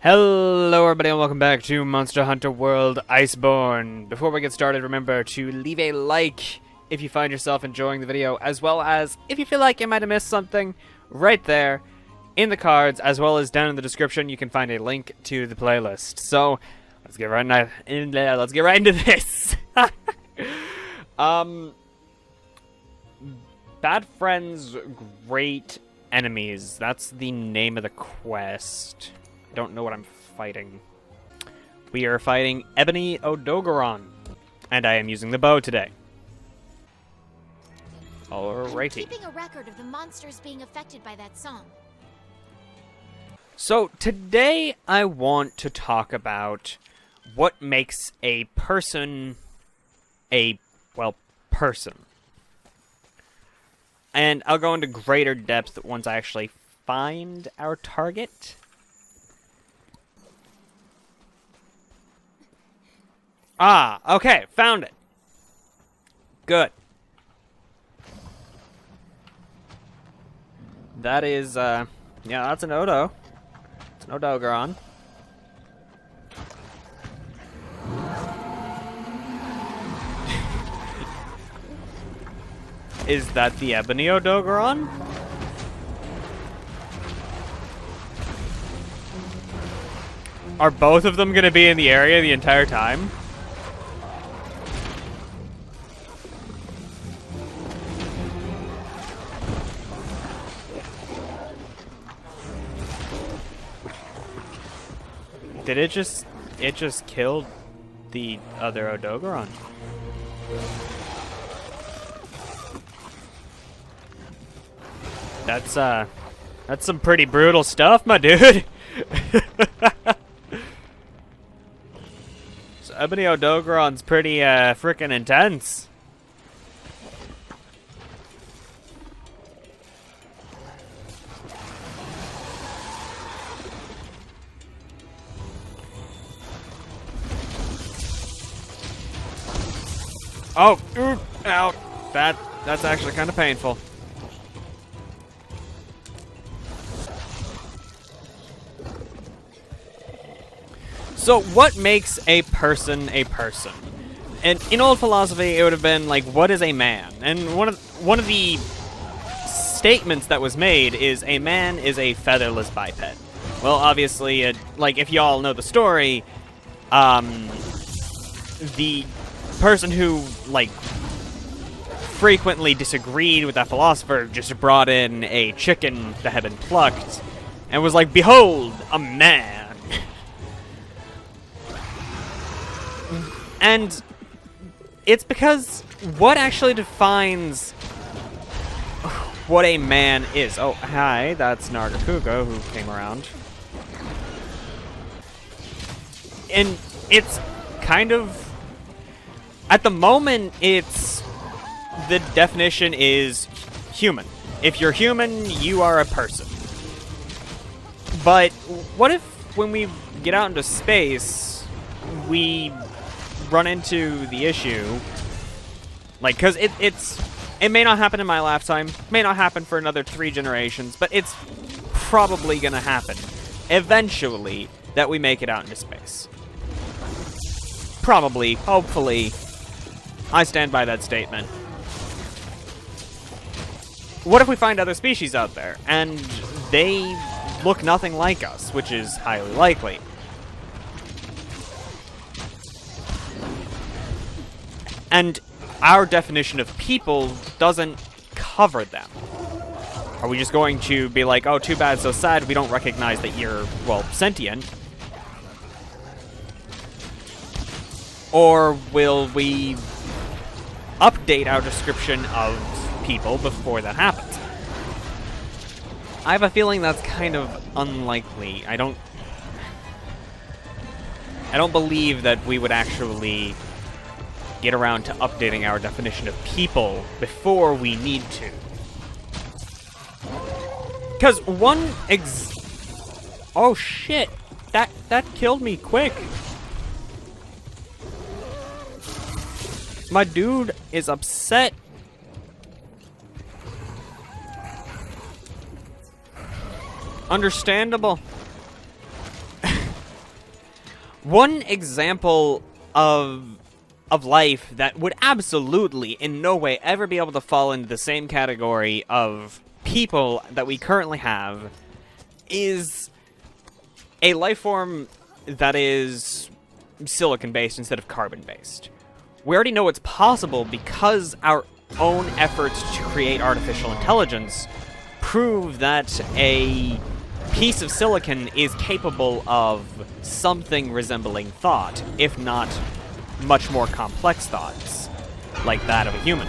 Hello everybody and welcome back to Monster Hunter World Iceborne. Before we get started, remember to leave a like if you find yourself enjoying the video, as well as if you feel like you might have missed something. Right there in the cards, as well as down in the description, you can find a link to the playlist. So let's get right into this. Bad friends, great enemies. That's the name of the quest. I don't know what I'm fighting. We are fighting Ebony Odogaron, and I am using the bow today. Alrighty. I'm keeping a record of the monsters being affected by that song. So today I want to talk about what makes a person a, well, person. And I'll go into greater depth once I actually find our target. Ah, okay, found it. Good. That is, yeah, that's an Odo. It's an Odogaron. Is that the Ebony Odogaron? Are both of them gonna be in the area the entire time? Did it just killed the other Odogaron? That's some pretty brutal stuff, my dude. So Ebony Odogaron's pretty freaking intense. Oh, ow. That's actually kind of painful. So what makes a person a person? And in old philosophy, it would have been like, what is a man? And one of the statements that was made is a man is a featherless biped. Well, obviously, like if y'all know the story, the person who like frequently disagreed with that philosopher just brought in a chicken that had been plucked and was like, behold, a man. And it's because what actually defines what a man is. Oh, hi, that's Nargacuga who came around. And it's kind of, at the moment, the definition is human. If you're human, you are a person. But what if when we get out into space, we run into the issue, like, because it may not happen in my lifetime, may not happen for another 3 generations, but it's probably gonna happen eventually that we make it out into space. Probably, hopefully. I stand by that statement. What if we find other species out there, and they look nothing like us, which is highly likely? And our definition of people doesn't cover them. Are we just going to be like, oh, too bad, so sad, we don't recognize that you're, well, sentient? Or will we update our description of people before that happens? I have a feeling that's kind of unlikely. I don't believe that we would actually get around to updating our definition of people before we need to. Because oh shit, that killed me quick. My dude is upset. Understandable. One example of life that would absolutely in no way ever be able to fall into the same category of people that we currently have is a life form that is silicon-based instead of carbon-based. We already know it's possible because our own efforts to create artificial intelligence prove that a piece of silicon is capable of something resembling thought, if not much more complex thoughts, like that of a human.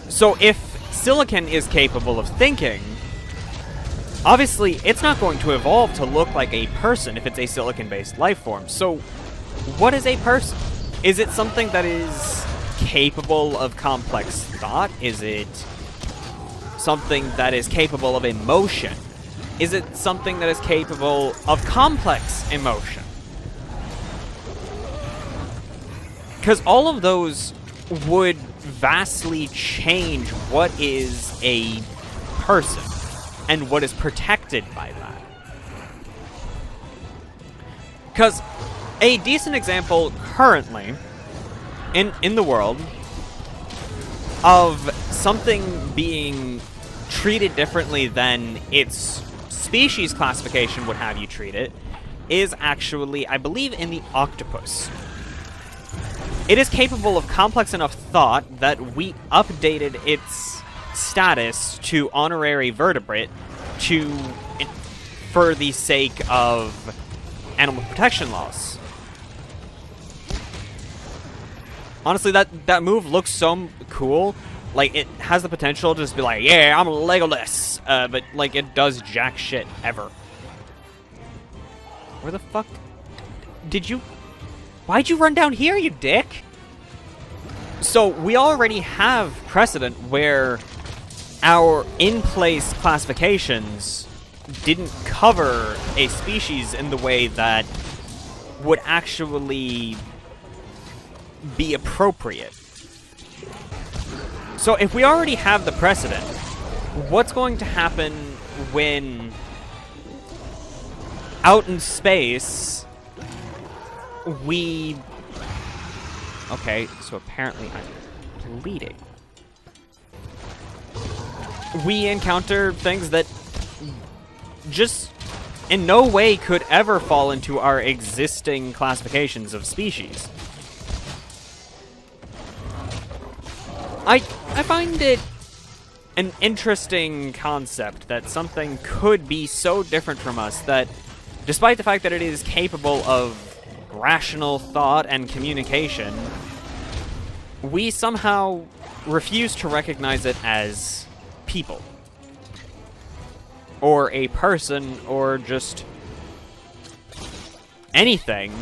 So if silicon is capable of thinking, obviously it's not going to evolve to look like a person if it's a silicon-based life form. So what is a person? Is it something that is capable of complex thought? Is it something that is capable of emotion? Is it something that is capable of complex emotion? Because all of those would vastly change what is a person and what is protected by that. Because a decent example currently in the world of something being treated differently than its species classification would have you treat it is actually, I believe, in the octopus. It is capable of complex enough thought that we updated its status to honorary vertebrate for the sake of animal protection laws. Honestly, that move looks so cool. Like, it has the potential to just be like, yeah, I'm Legolas. But, like, it does jack shit ever. Where the fuck did you... Why'd you run down here, you dick? So, we already have precedent where our in-place classifications didn't cover a species in the way that would actually be appropriate. So if we already have the precedent, what's going to happen when out in space we... Okay, so apparently I'm bleeding. We encounter things that just in no way could ever fall into our existing classifications of species. I find it an interesting concept that something could be so different from us that, despite the fact that it is capable of rational thought and communication, we somehow refuse to recognize it as people. Or a person, or just anything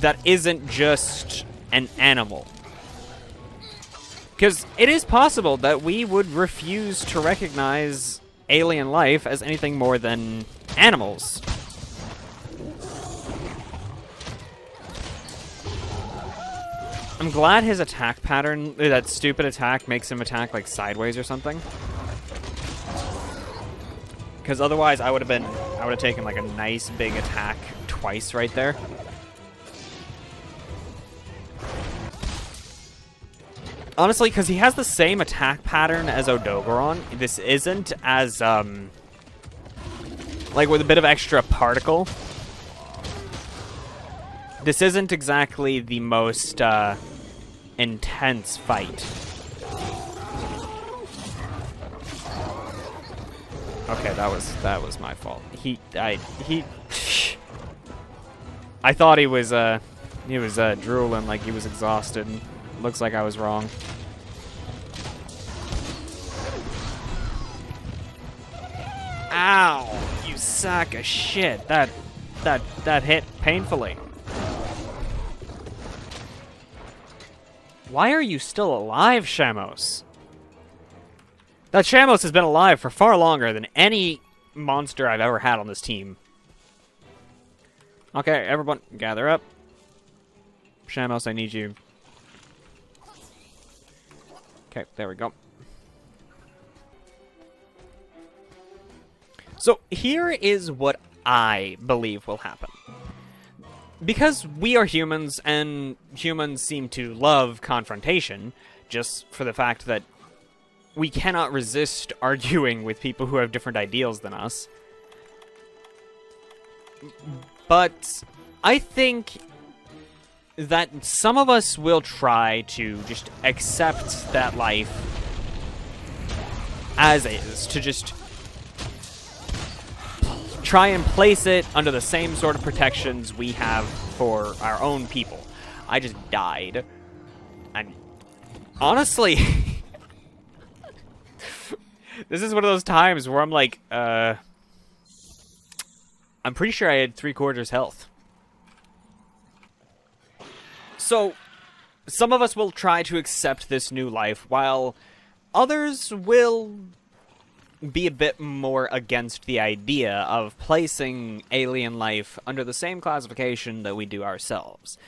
that isn't just an animal. Because it is possible that we would refuse to recognize alien life as anything more than animals. I'm glad his attack pattern, that stupid attack, makes him attack like sideways or something. Because otherwise I would have taken like a nice big attack twice right there. Honestly, because he has the same attack pattern as Odogoron, this isn't as, like, with a bit of extra particle. This isn't exactly the most, intense fight. Okay, that was my fault. I thought he was drooling like he was exhausted. Looks like I was wrong. Ow! You sack of shit. That hit painfully. Why are you still alive, Shamos? That Shamos has been alive for far longer than any monster I've ever had on this team. Okay, everyone, gather up. Shamos, I need you. Okay, there we go. So here is what I believe will happen. Because we are humans, and humans seem to love confrontation, just for the fact that we cannot resist arguing with people who have different ideals than us. But I think that some of us will try to just accept that life as is, to just try and place it under the same sort of protections we have for our own people. I just died. And honestly, this is one of those times where I'm like, I'm pretty sure I had 3/4 health. So, some of us will try to accept this new life, while others will be a bit more against the idea of placing alien life under the same classification that we do ourselves.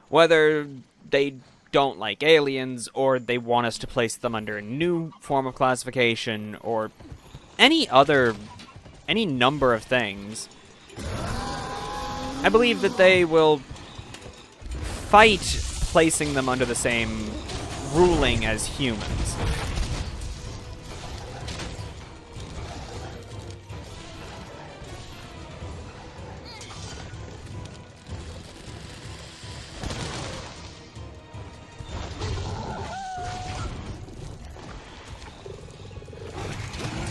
Whether they don't like aliens, or they want us to place them under a new form of classification, or any number of things, I believe that they will fight placing them under the same ruling as humans.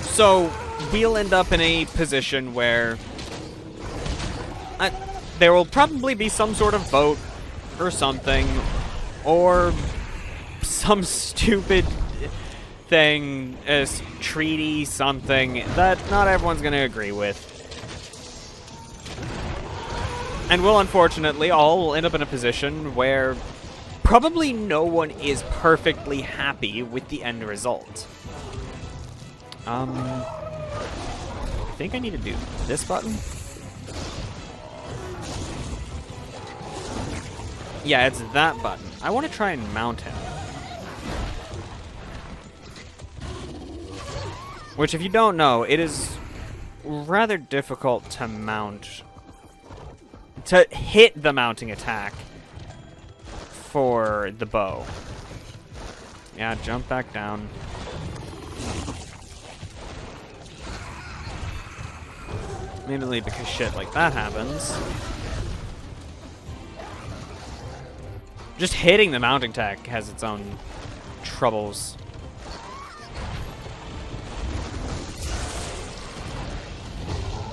So, we'll end up in a position where there will probably be some sort of vote or something, or some stupid thing, a treaty, something that not everyone's going to agree with. And we'll unfortunately all end up in a position where probably no one is perfectly happy with the end result. I think I need to do this button. Yeah, it's that button. I want to try and mount him. Which, if you don't know, it is rather difficult to mount. To hit the mounting attack for the bow. Yeah, jump back down. Mainly because shit like that happens. Just hitting the mounting attack has its own troubles.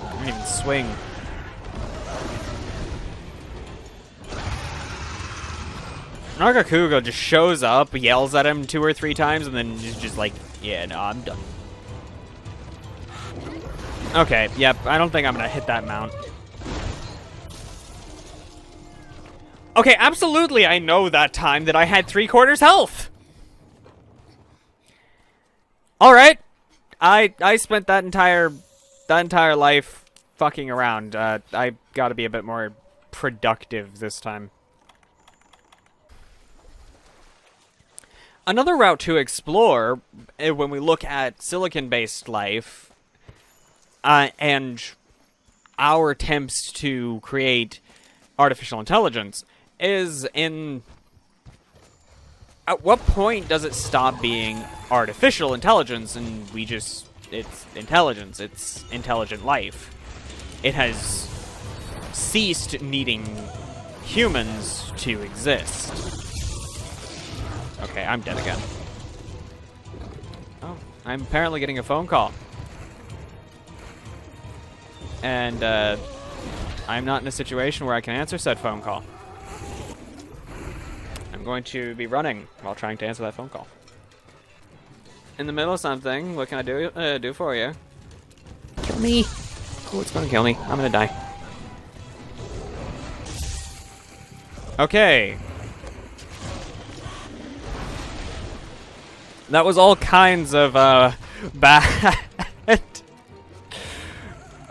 I didn't even swing. Nagakugo just shows up, yells at him 2 or 3 times, and then is just like, yeah, no, I'm done. Okay, yep, I don't think I'm gonna hit that mount. Okay, absolutely, I know that time that I had 3/4 health. All right, I spent that entire life fucking around. I gotta be a bit more productive this time. Another route to explore when we look at silicon-based life and our attempts to create artificial intelligence is in... At what point does it stop being artificial intelligence and we just... It's intelligence, it's intelligent life. It has ceased needing humans to exist. Okay, I'm dead again. Oh, I'm apparently getting a phone call. And, I'm not in a situation where I can answer said phone call. I'm going to be running while trying to answer that phone call. In the middle of something, what can I do for you? Kill me! Oh, it's gonna kill me. I'm gonna die. Okay. That was all kinds of, bad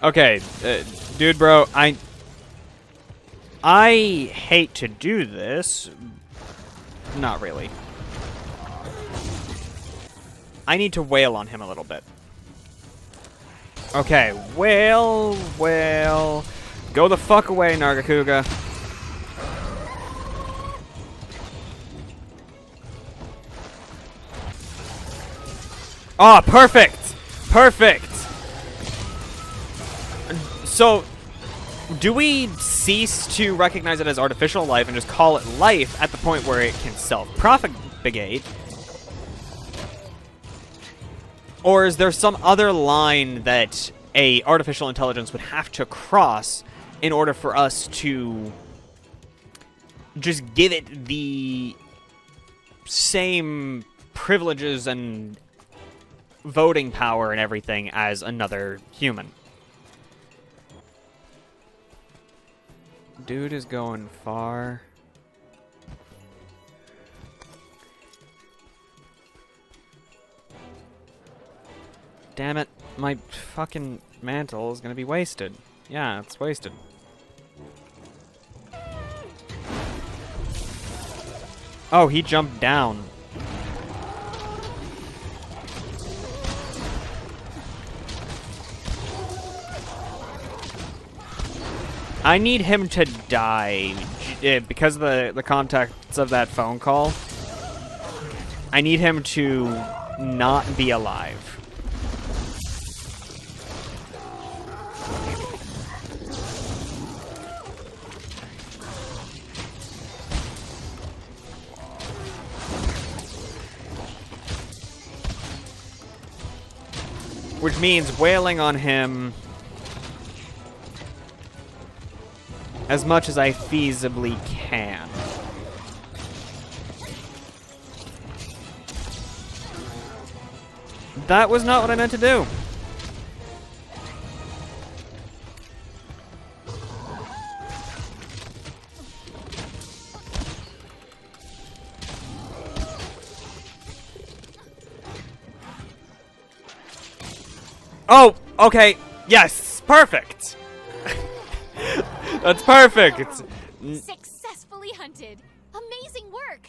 Okay, dude, bro, I hate to do this. Not really. I need to wail on him a little bit. Okay, wail. Go the fuck away, Nargacuga. Oh, perfect! Perfect! So, do we cease to recognize it as artificial life and just call it life at the point where it can self-propagate? Or is there some other line that a artificial intelligence would have to cross in order for us to just give it the same privileges and voting power and everything as another human? Dude is going far. Damn it, my fucking mantle is gonna be wasted. Yeah, it's wasted. Oh, he jumped down. I need him to die because of the context of that phone call. I need him to not be alive. Which means wailing on him as much as I feasibly can. That was not what I meant to do. Oh, okay. Yes, perfect. That's perfect. Successfully hunted. Amazing work.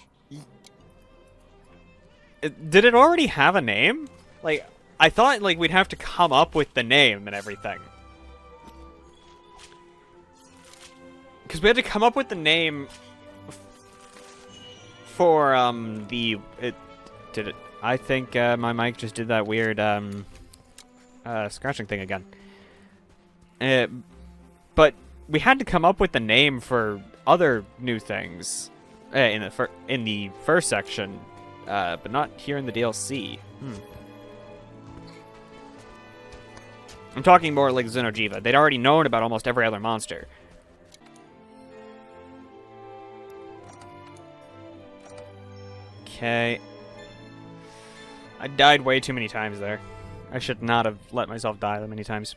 Did it already have a name? Like, I thought like we'd have to come up with the name and everything. Because we had to come up with the name for I think my mic just did that weird scratching thing again. But we had to come up with the name for other new things in the first section, but not here in the DLC. I'm talking more like Xeno'jiiva. They'd already known about almost every other monster. Okay. I died way too many times there. I should not have let myself die that many times.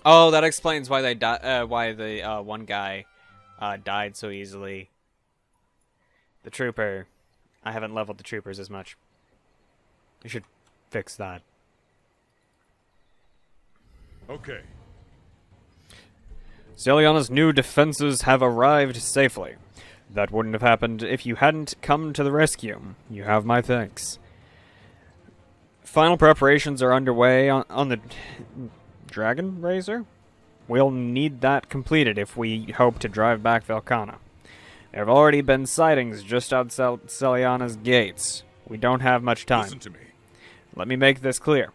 Oh, that explains why why the one guy died so easily. The trooper. I haven't leveled the troopers as much. I should fix that. Okay. Celiana's new defenses have arrived safely. That wouldn't have happened if you hadn't come to the rescue. You have my thanks. Final preparations are underway on the Dragon Razor? We'll need that completed if we hope to drive back Velkhana. There have already been sightings just outside Celiana's gates. We don't have much time. Listen to me. Let me make this clear.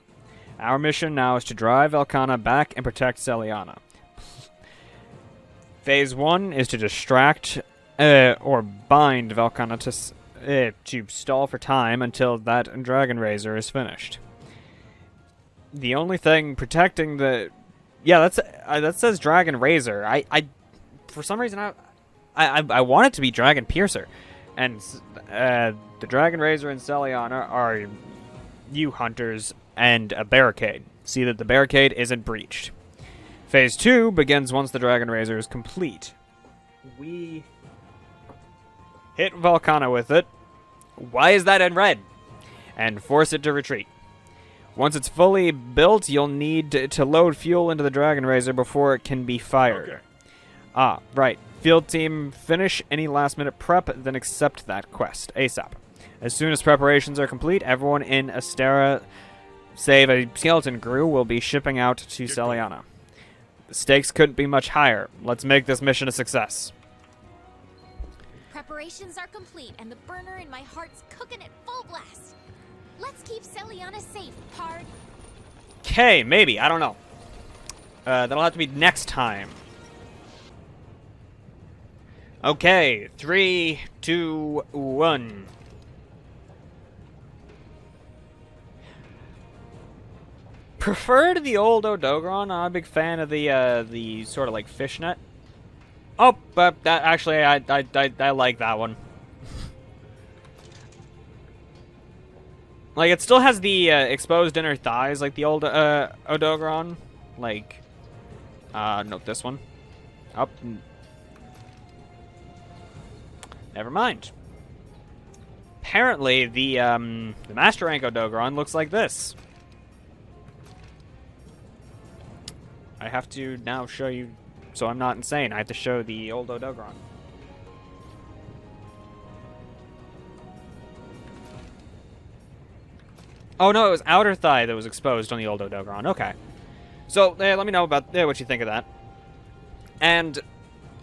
Our mission now is to drive Velkhana back and protect Celiana. Phase 1 is to distract or bind Velkhana to stall for time until that Dragon Razor is finished. The only thing protecting the... Yeah, that says Dragon Razor. I for some reason, I want it to be Dragon Piercer. And the Dragon Razor and Celiana are you hunters and a barricade. See that the barricade isn't breached. Phase 2 begins once the Dragon Razor is complete. We hit Velkhana with it. Why is that in red? And force it to retreat. Once it's fully built, you'll need to load fuel into the Dragon Razor before it can be fired. Okay. Ah, right. Field team, finish any last-minute prep, then accept that quest ASAP. As soon as preparations are complete, everyone in Astera, save a skeleton crew, will be shipping out to Celiana. The stakes couldn't be much higher. Let's make this mission a success. Preparations are complete, and the burner in my heart's cooking at full blast. Let's keep Celiana safe, Pard. Okay, maybe. I don't know. That'll have to be next time. Okay, 3, 2, 1. Preferred the old Odogron. I'm a big fan of the sort of like fishnet. Oh, but that actually I like that one. Like, it still has the exposed inner thighs like the old Odogron. Like, note this one. Up. Never mind. Apparently, the Master Rank Odogron looks like this. I have to now show you, so I'm not insane. I have to show the old Odogron. Oh no, it was outer thigh that was exposed on the old Odogron. Okay. So, let me know about what you think of that. And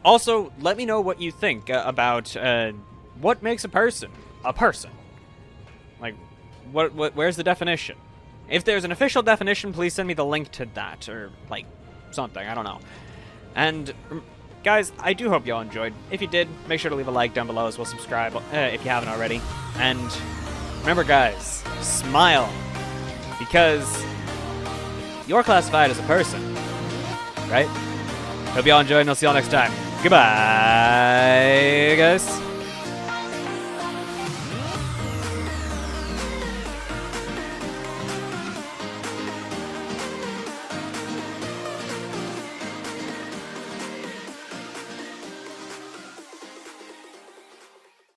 also, let me know what you think about what makes a person a person. Like, where's the definition? If there's an official definition, please send me the link to that, or, like, something. I don't know. And, guys, I do hope you all enjoyed. If you did, make sure to leave a like down below, as well subscribe if you haven't already. And remember, guys, smile, because you're classified as a person, right? Hope you all enjoyed, and I'll see you all next time. Goodbye, guys.